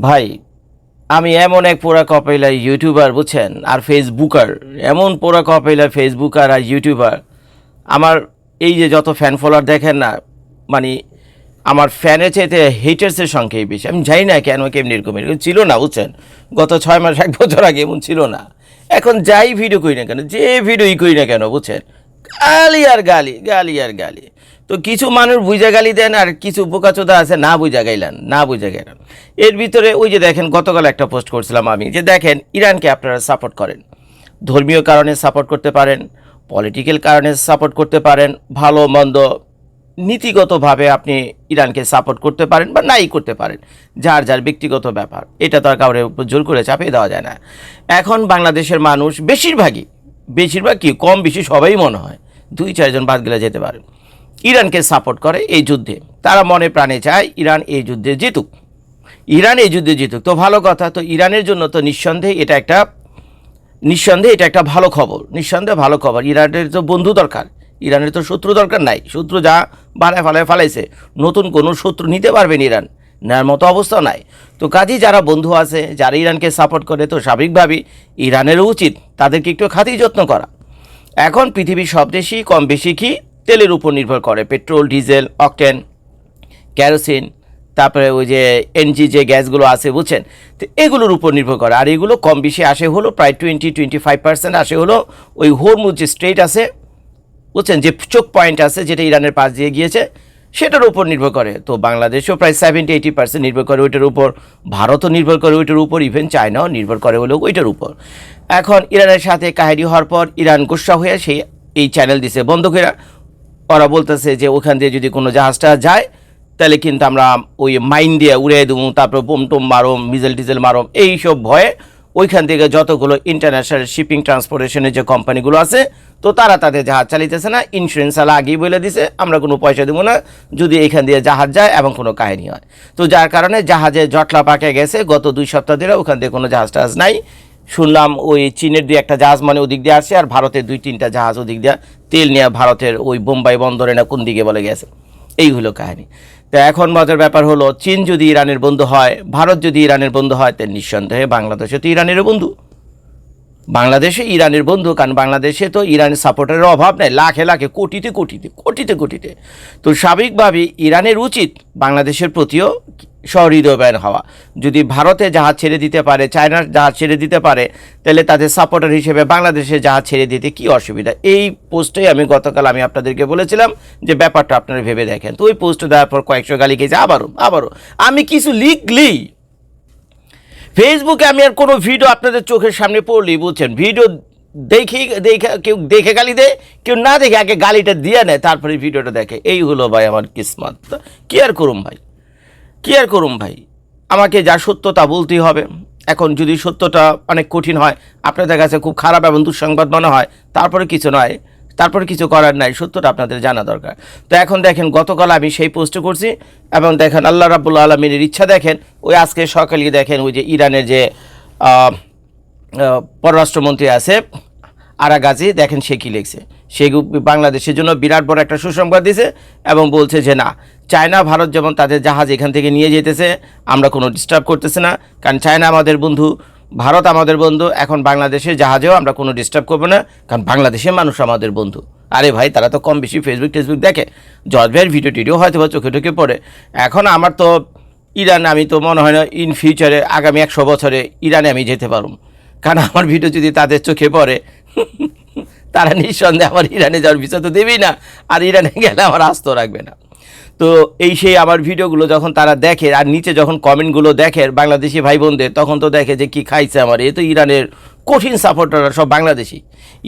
ভাই আমি এমন এক পোড়া কপাইলা ইউটিউবার বুঝছেন আর ফেসবুকার, এমন পোড়া কপাইলা ফেসবুকার আর ইউটিউবার। আমার এই যে যত ফ্যান ফলোয়ার দেখেন না, মানে আমার ফ্যানের চাইতে হেটার্সের সংখ্যাই বেশি। আমি জানি না কেন কেমনি এরকম ছিল না বুঝছেন, গত 6 মাস 1 বছর আগে এমন ছিল না। এখন যাই ভিডিও করি না কেন, যে ভিডিওই করি না কেন বুঝছেন, গালি আর গালি, গালি আর গালি। তো কিছু মানুষ বুঝা গালি দেন আর কিছু বোকাচোদা আছে না বুঝা গাইলেন, না বুঝা গেলেন। এর ভিতরে ওই যে দেখেন গতকাল একটা পোস্ট করছিলাম আমি, যে দেখেন ইরানকে আপনারা সাপোর্ট করেন, ধর্মীয় কারণে সাপোর্ট করতে পারেন, পলিটিক্যাল কারণে সাপোর্ট করতে পারেন, ভালো মন্দ নীতিগতভাবে আপনি ইরানকে সাপোর্ট করতে পারেন বা নাই করতে পারেন, যার যার ব্যক্তিগত ব্যাপার। এটা তো আর কাউরে উপর জোর করে চাপিয়ে দেওয়া যায় না। এখন বাংলাদেশের মানুষ বেশিরভাগ কি কম বেশি সবাই মনে হয় 2-4 জন বাদ গেলে যেতে পারে, ইরানকে সাপোর্ট করে এই যুদ্ধে। তারা মনে প্রাণে চায় ইরান এই যুদ্ধে জিতুক, ইরান এই যুদ্ধে জিতুক। তো ভালো কথা, তো ইরানের জন্য তো নিঃসন্দেহে এটা একটা ভালো খবর, নিঃসন্দেহে ভালো খবর। ইরানের তো বন্ধু দরকার, ইরানের তো শত্রু দরকার নাই। শত্রু যা ফালাইছে, নতুন কোনো শত্রু নিতে পারবেন ইরান, নেওয়ার মতো অবস্থা নাই। তো কাজেই যারা বন্ধু আছে, যারা ইরানকে সাপোর্ট করে, তো স্বাভাবিকভাবেই ইরানেরও উচিত তাদেরকে একটু খাতির যত্ন করা। এখন পৃথিবীর সব দেশই কম বেশি কি তেলের উপর নির্ভর করে, পেট্রোল, ডিজেল, অকটেন, ক্যারোসিন, তারপরে ওই যে এনজি যে গ্যাসগুলো আছে বুঝছেন, তো এগুলোর উপর নির্ভর করে। আর এগুলো কম বেশি আসে হলো প্রায় 20-25% আসে হলো ওই হরমুজ যে স্ট্রেট আছে বুঝছেন, যে চোখ পয়েন্ট আছে যেটা ইরানের পাশ দিয়ে গিয়েছে, সেটার উপর নির্ভর করে। তো বাংলাদেশও প্রায় 70-80% নির্ভর করে ওইটার উপর, ভারতও নির্ভর করে ওইটার উপর, ইভেন চায়নাও নির্ভর করে হলো ওইটার উপর। এখন ইরানের সাথে কাহিনী হওয়ার পর ইরান গুসা হয়ে সেই এই চ্যানেল দিছে বন্ধ করে। ওরা বলতেছে যে ওখান দিয়ে যদি কোনো জাহাজটা যায় তাহলে কিন্তু আমরা ওই মাইন দিয়ে উড়িয়ে দেবো, তারপর বোম টোম মারো, মিজেল টিজেল মারো, এইসব ভয়ে ওইখান থেকে যতগুলো ইন্টারন্যাশনাল শিপিং ট্রান্সপোর্টেশনের যে কোম্পানিগুলো আছে, তো তারা তাদের জাহাজ চালিতেছে না। ইন্স্যুরেন্স আলা আগেই বলে দিছে আমরা কোনো পয়সা দেবো না যদি এখান দিয়ে জাহাজ যায় এবং কোনো কাহিনী হয়। তো যার কারণে জাহাজে জটলা পাকে গেছে গত 2 সপ্তাহ ধরে, ওখান থেকে কোনো জাহাজ টাহাজ নাই। শুনলাম ওই চীনের 2-1টা জাহাজ মানে ওদিক দিয়ে আসছে, আর ভারতের 2-3টা জাহাজ ওদিক দিয়ে তেল নিয়ে ভারতের ওই বোম্বাই বন্দরে না কোন দিকে বলে গেছে। এই হলো কাহিনী। তো এখন মজার ব্যাপার হলো, চীন যদি ইরানের বন্ধু হয়, ভারত যদি ইরানের বন্ধু হয়, তো নিঃসন্দেহে বাংলাদেশে তো ইরানেরও বন্ধু, বাংলাদেশে ইরানের বন্ধু। কারণ বাংলাদেশে তো ইরানের সাপোর্টারের অভাব নেই, লাখে লাখে কোটিতে। তো স্বাভাবিকভাবেই ইরানের উচিত বাংলাদেশের প্রতিও সহৃদয়বান হওয়া। যদি ভারতে জাহাজ ছেড়ে দিতে পারে, চায়নার জাহাজ ছেড়ে দিতে পারে, তাহলে তাদের সাপোর্টার হিসেবে বাংলাদেশের জাহাজ ছেড়ে দিতে কি অসুবিধা। এই পোস্টে আমি গতকাল আপনাদেরকে বলেছিলাম যে ব্যাপারটা আপনারা ভেবে দেখেন। তো ওই পোস্ট দেওয়ার পর কয়েকশো গালি গেছে, আবারও আমি কিছু লিখলি ফেসবুকে, আমি আর কোনো ভিডিও আপনাদের চোখের সামনে পড়লেই বুঝছেন, ভিডিও কেউ দেখে গালি দেয়, কেউ না দেখে আগে গালিটা দিয়ে নেয়, তারপরে ভিডিওটা দেখে। এই হলো ভাই আমার কিসমত। কি আর করুম ভাই, আমাকে যা সত্য তা বলতেই হবে। এখন যদি সত্যটা অনেক কঠিন হয়, আপনাদের কাছে খুব খারাপ এবং দুঃসংবাদ মনে হয়, তারপরে কিছু করার নাই, সত্যটা আপনাদের জানা দরকার। তো এখন দেখেন গতকাল আমি সেই পোস্ট করছি, এবং দেখেন আল্লাহ রাব্বুল আলামিনের ইচ্ছা, দেখেন ওই আজকে সকালে দেখেন ওই যে ইরানের যে পররাষ্ট্রমন্ত্রী আছে আরাগাজি, দেখেন সে কী লিখছে। সে বাংলাদেশের জন্য বিরাট বড় একটা সুসংবাদ দিছে এবং বলছে যে না, চায়না ভারত যেমন তাদের জাহাজ এখান থেকে নিয়ে যেতেছে, আমরা কোনো ডিস্টার্ব করতেছি না, কারণ চায়না আমাদের বন্ধু, ভারত আমাদের বন্ধু। এখন বাংলাদেশের জাহাজেও আমরা কোনো ডিস্টার্ব করবো না, কারণ বাংলাদেশের মানুষ আমাদের বন্ধু। আরে ভাই, তারা তো কম বেশি ফেসবুক দেখে, জজ ভাইয়ের ভিডিও হয়তো বা চোখে টোকে পড়ে। এখন আমার তো ইরান, আমি তো মনে হয় না ইন ফিউচারে আগামী 100 বছরে ইরানে আমি যেতে পারব, কারণ আমার ভিডিও যদি তাদের চোখে পড়ে তারা নিঃসন্দেহে আমার ইরানে যাওয়ার ভিসা তো দেবেই না, আর ইরানে গেলে আমার আস্ত রাখবে না। তো এই সেই আমার ভিডিওগুলো যখন তারা দেখে, আর নিচে যখন কমেন্টগুলো দেখে বাংলাদেশি ভাই বোনদের, তখন তো দেখে যে কি খাইছে আমার। এ তো ইরানের কঠিন সাপোর্টাররা সব বাংলাদেশি।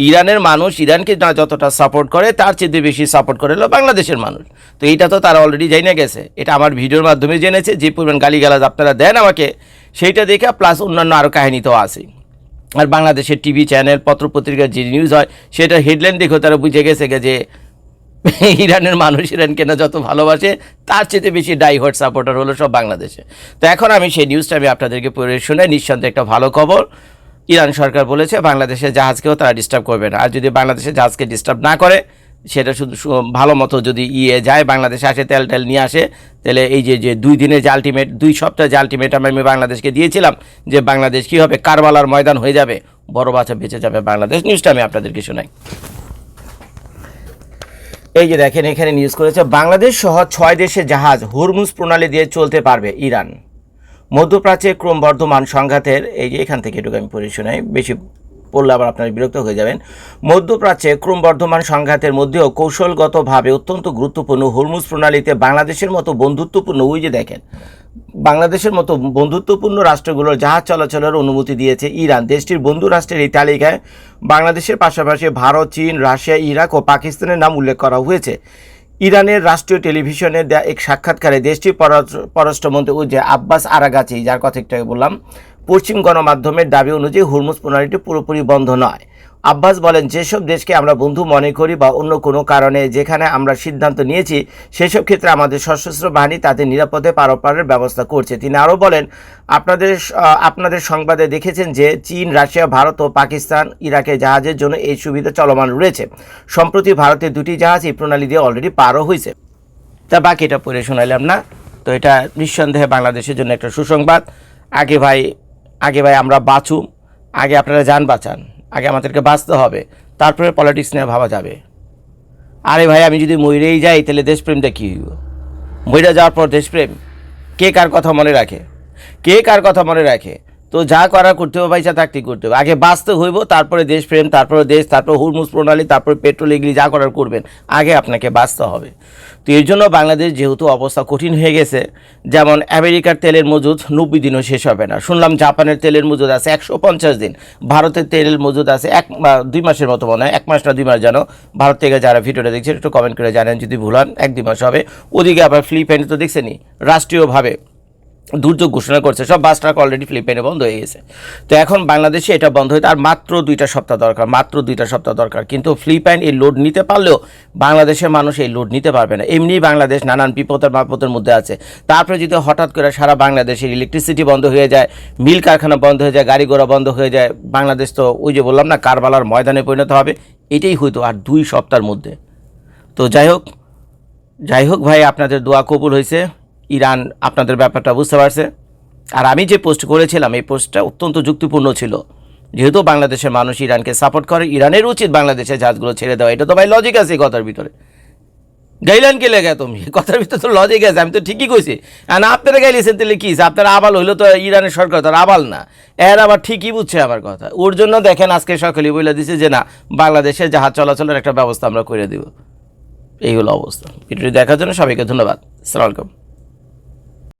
ইরানের মানুষ ইরানকে না যতটা সাপোর্ট করে, তার চেয়ে বেশি সাপোর্ট করে হলো বাংলাদেশের মানুষ। তো এইটা তো তারা অলরেডি জেনে গেছে, এটা আমার ভিডিওর মাধ্যমে জেনেছে। যে পরিমাণ গালিগালাজ আপনারা দেন আমাকে, সেইটা দেখে প্লাস অন্যান্য আরও কাহিনী তো আছে। আর বাংলাদেশের টিভি চ্যানেল, পত্রপত্রিকার যে নিউজ হয়, সেটা হেডলাইন দেখেও তারা বুঝে গেছে যে ইরানের মানুষ ইরানকে না যত ভালোবাসে, তার চেয়ে বেশি ডাইভার্ট সাপোর্টার হলো সব বাংলাদেশে। তো এখন আমি সেই নিউজটা আমি আপনাদেরকে পড়ে শোনাই। নিঃসন্দেহে একটা ভালো খবর। ইরান সরকার বলেছে বাংলাদেশের জাহাজকেও তারা ডিস্টার্ব করবে না, আর যদি বাংলাদেশের জাহাজকে ডিস্টার্ব না করে সেটা শুধু ভালো মতো যদি যায় বাংলাদেশে আসে তেল টেল নিয়ে আসে, তাহলে এই যে 2 দিনের যে আলটিমেট, 2 সপ্তাহের যে আলটিমেটাম আমি বাংলাদেশকে দিয়েছিলাম যে বাংলাদেশ কী হবে, কারবালার ময়দান হয়ে যাবে, বড় বাচ্চা বেঁচে যাবে বাংলাদেশ। নিউজটা আমি আপনাদেরকে শোনাই। এই যে দেখেন এখানে নিউজ করেছে, বাংলাদেশ সহ 6 দেশের জাহাজ হুরমুজ প্রণালী দিয়ে চলতে পারবে ইরান। মধ্যপ্রাচ্যে ক্রমবর্ধমান সংঘাতের, এই যে এখান থেকে একটু আমি পড়ে শোনাই, বেশি পড়লে আবার আপনারা বিরক্ত হয়ে যাবেন। মধ্যপ্রাচ্যে ক্রমবর্ধমান সংঘাতের মধ্যেও কৌশলগতভাবে অত্যন্ত গুরুত্বপূর্ণ হুরমুজ প্রণালীতে বাংলাদেশের মতো বন্ধুত্বপূর্ণ, ওই যে দেখেন বাংলাদেশের মতো বন্ধুত্বপূর্ণ রাষ্ট্রগুলোর জাহাজ চলাচলের অনুমতি দিয়েছে ইরান। দেশটির বন্ধু রাষ্ট্রের এই তালিকায় বাংলাদেশের পাশাপাশি ভারত, চীন, রাশিয়া, ইরাক ও পাকিস্তানের নাম উল্লেখ করা হয়েছে। ইরানের রাষ্ট্রীয় টেলিভিশনে দেয়া এক সাক্ষাৎকারে দেশটির পররাষ্ট্রমন্ত্রী ওই যে আব্বাস আরাগাচি, যার কথা একটু বললাম, পশ্চিম গণমাধ্যমের দাবি অনুযায়ী হুরমুজ প্রণালীটি পুরোপুরি বন্ধ নয়। আব্বাস বলেন, যেসব দেশকে আমরা বন্ধু মনে করি বা অন্য কোনো কারণে যেখানে আমরা সিদ্ধান্ত নিয়েছি সেসব ক্ষেত্রে আমাদের সশস্ত্র বাহিনী তাদের নিরাপদে পারাপারের ব্যবস্থা করছে। তিনি আরও বলেন, আপনাদের সংবাদে দেখেছেন যে চীন, রাশিয়া, ভারত ও পাকিস্তান ইরাকে জাহাজের জন্য এই সুবিধা চলমান রয়েছে। সম্প্রতি ভারতের 2টি জাহাজ এই প্রণালী দিয়ে অলরেডি পারও হয়েছে। তা বাকিটা পড়ে শোনাইলাম না, তো এটা নিঃসন্দেহে বাংলাদেশের জন্য একটা সুসংবাদ। আগে ভাই আমরা বাঁচুম, আগে আপনারা যান বাঁচান, আগে আমাদেরকে বাঁচতে হবে, তারপরে পলিটিক্স নিয়ে ভাবা যাবে। আরে ভাই আমি যদি মইরেই যাই তাহলে দেশপ্রেমটা কী হইব? মইরা যাওয়ার পর দেশপ্রেম কে কার কথা মনে রাখে? তো যা করার করতে হবে, পয়সা থাকতেই করতে হবে। আগে বাঁচতে হইব, তারপরে দেশপ্রেম, তারপরে দেশ, তারপরে হুরমুজ প্রণালী, তারপরে পেট্রোল, এগুলি যা করার করবেন, আগে আপনাকে বাঁচতে হবে। তো এর জন্য বাংলাদেশ যেহেতু অবস্থা কঠিন হয়ে গেছে, যেমন আমেরিকার তেলের মজুদ 90 দিনও শেষ হবে না। শুনলাম জাপানের তেলের মজুদ আছে 150 দিন, ভারতের তেলের মজুদ আছে 2 মাসের মতো মনে হয়, 1 মাস না 2 মাস যেন। ভারত থেকে যারা ভিডিওটা দেখছেন একটু কমেন্ট করে জানেন যদি ভুল হন, 1-2 মাস হবে। ওদিকে আবার ফিলিপাইনে তো দেখছেনই রাষ্ট্রীয়ভাবে দুর্যোগ ঘোষণা করছে, সব বাস ট্রাক অলরেডি ফিলিপাইনে বন্ধ হয়ে গেছে। তো এখন বাংলাদেশে এটা বন্ধ হইতে আর মাত্র 2টা সপ্তাহ দরকার, কিন্তু ফিলিপাইন এই লোড নিতে পারলেও বাংলাদেশের মানুষ এই লোড নিতে পারবে না। এমনি বাংলাদেশ নানান বিপদের মধ্যে আছে। তারপরে যদি হঠাৎ করে সারা বাংলাদেশের ইলেকট্রিসিটি বন্ধ হয়ে যায়, মিল কারখানা বন্ধ হয়ে যায়, গাড়ি ঘোড়া বন্ধ হয়ে যায়, বাংলাদেশ তো ওই যে বললাম না কারবালার ময়দানে পরিণত হবে। এটাই হয়তো আর 2 সপ্তাহের মধ্যে। তো যাই হোক ভাই, আপনাদের দোয়া কবুল হয়েছে, ইরান আপনাদের ব্যাপারটা বুঝতে পারছে। আর আমি যে পোস্ট করেছিলাম এই পোস্টটা অত্যন্ত যুক্তিপূর্ণ ছিল, যেহেতু বাংলাদেশের মানুষ ইরানকে সাপোর্ট করে, ইরানের উচিত বাংলাদেশের জাহাজগুলো ছেড়ে দেওয়া। এটা তো ভাই লজিক আছে এই কথার ভিতরে। গাইলেন কে লেগে তুমি কথার ভিতরে তো লজিক আছে, আমি তো ঠিকই কইছি। আর আপনারা গাইলেছেন তাহলে কি আপনারা আবাল হইলো, তো ইরানের সরকার তার আবাল না, এর আবার ঠিকই বুঝছে আমার কথা। ওর জন্য দেখেন আজকে সকালে বলে দিছে যে না, বাংলাদেশে জাহাজ চলাচলের একটা ব্যবস্থা আমরা করে দিব। এই হলো অবস্থা। ভিডিওটি দেখার জন্য সবাইকে ধন্যবাদ। আসসালামু আলাইকুম।